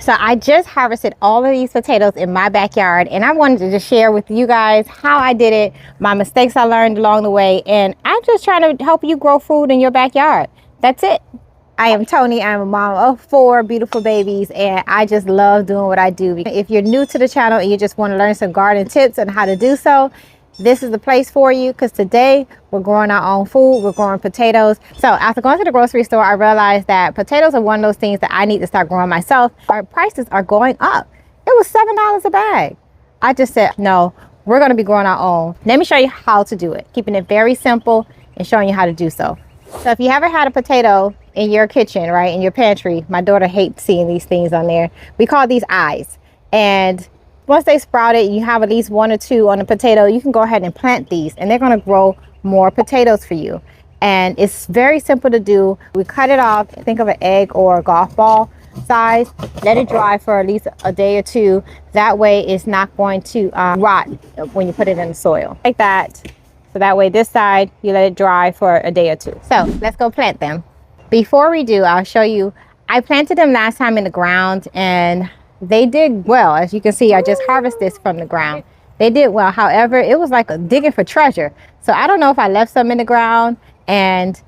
So I just harvested all of these potatoes in my backyard, and I wanted to just share with you guys how I did it, my mistakes I learned along the way, and I'm just trying to help you grow food in your backyard. That's it. I am Tony. I'm a mom of 4 beautiful babies, and I just love doing what I do. If you're new to the channel and you just want to learn some garden tips on how to do so, this is the place for you, because today we're growing our own food. We're growing potatoes. So after going to the grocery store, I realized that potatoes are one of those things that I need to start growing myself. Our prices are going up. It was $7 a bag. I just said, no, we're going to be growing our own. Let me show you how to do it, keeping it very simple and showing you how to do so. So if you haven't had a potato in your kitchen, right, in your pantry, my daughter hates seeing these things on there. We call these eyes. And once they sprouted, you have at least 1 or 2 on a potato, you can go ahead and plant these, and they're going to grow more potatoes for you. And it's very simple to do. We cut it off, think of an egg or a golf ball size, let it dry for at least a day or 2. That way it's not going to rot when you put it in the soil like that. So that way this side, you let it dry for a day or 2. So let's go plant them. Before we do, I'll show you, I planted them last time in the ground, and they did well. As you can see, I just harvested this from the ground. They did well. However, it was like digging for treasure. So I don't know if I left some in the ground, and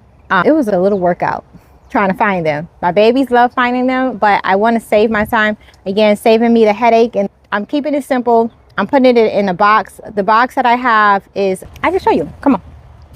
it was a little workout trying to find them. My babies love finding them, but I want to save my time. Again, saving me the headache, and I'm keeping it simple. I'm putting it in a box. The box that I have is, I can show you. Come on.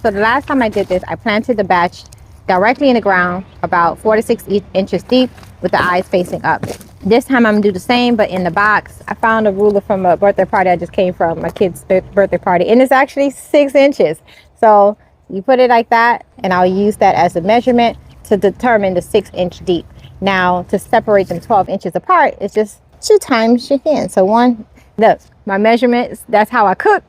So the last time I did this, I planted the batch directly in the ground, about 4 to 6 inches deep, with the eyes facing up. This time I'm gonna do the same, but in the box. I found a ruler from a birthday party I just came from, my kid's birthday party, and it's actually 6 inches. So you put it like that, and I'll use that as a measurement to determine the 6-inch deep. Now, to separate them 12 inches apart, it's just 2 times your hand. So 1, look, my measurements, that's how I cook.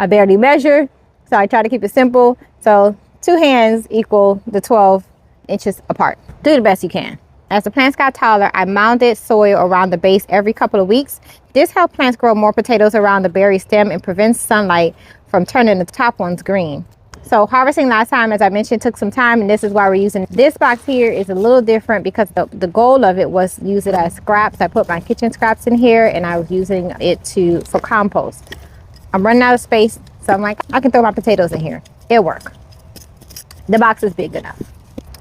I barely measure, so I try to keep it simple. So 2 hands equal the 12 inches apart. Do the best you can. As the plants got taller, I mounded soil around the base every couple of weeks. This helps plants grow more potatoes around the berry stem and prevents sunlight from turning the top ones green. So harvesting last time, as I mentioned, took some time, and this is why we're using this box here. Is a little different because the goal of it was use it as scraps. I put my kitchen scraps in here, and I was using it for compost. I'm running out of space, so I'm like, I can throw my potatoes in here. It'll work. The box is big enough.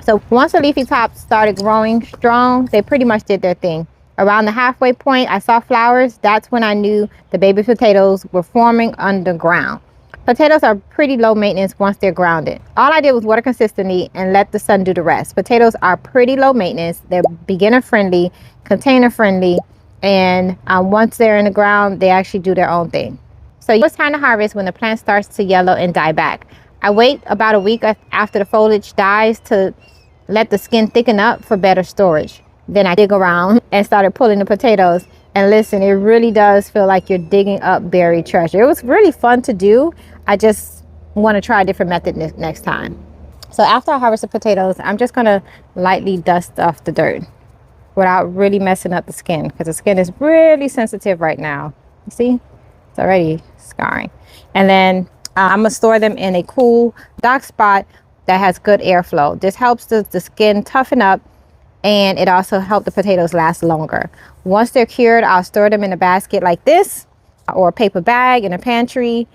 So once the leafy tops started growing strong, they pretty much did their thing. Around the halfway point, I saw flowers. That's when I knew the baby potatoes were forming underground. Potatoes are pretty low maintenance once they're grounded. All I did was water consistently and let the sun do the rest. Potatoes are pretty low maintenance. They're beginner friendly, container friendly, and once they're in the ground, they actually do their own thing. So it's time to harvest when the plant starts to yellow and die back. I wait about a week after the foliage dies to let the skin thicken up for better storage. Then I dig around and started pulling the potatoes. And listen, it really does feel like you're digging up buried treasure. It was really fun to do. I just want to try a different method next time. So after I harvest the potatoes, I'm just going to lightly dust off the dirt without really messing up the skin, because the skin is really sensitive right now. You see? It's already scarring. And then I'm going to store them in a cool, dark spot that has good airflow. This helps the skin toughen up, and it also helps the potatoes last longer. Once they're cured, I'll store them in a basket like this, or a paper bag in a pantry,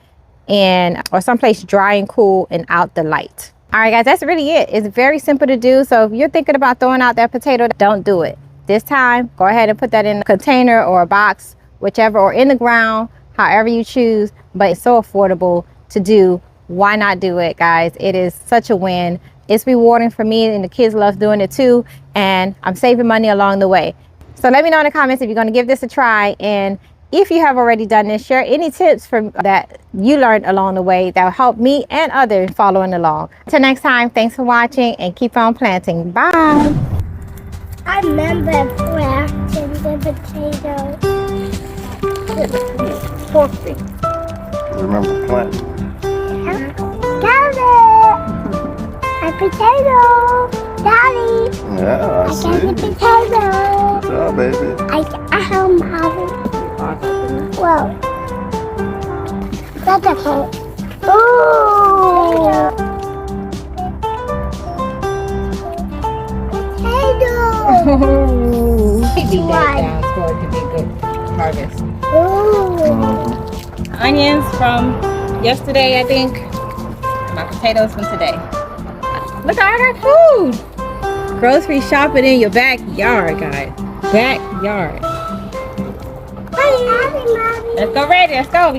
or someplace dry and cool and out the light. All right, guys, that's really it. It's very simple to do. So if you're thinking about throwing out that potato, don't do it. This time, go ahead and put that in a container or a box, whichever, or in the ground, however you choose. But it's so affordable to do. Why not do it, guys? It is such a win. It's rewarding for me, and the kids love doing it too, and I'm saving money along the way. So let me know in the comments if you're going to give this a try, and if you have already done this, share any tips that you learned along the way that will help me and others following along. Until next time, thanks for watching, and keep on planting. Bye. I remember planting the potatoes. Remember planting. Got it! A potato! Daddy! Yeah, I see. I got a potato! Good job, baby. I have Whoa. That's a potato. Ooh! Potato! Beat that One. down for it to be a good harvest. Ooh. Onions from yesterday, I think. And my potatoes from today. Look, I got food. Grocery shopping in your backyard, guys. Backyard. Mommy, Mommy. Let's go, ready. Let's go.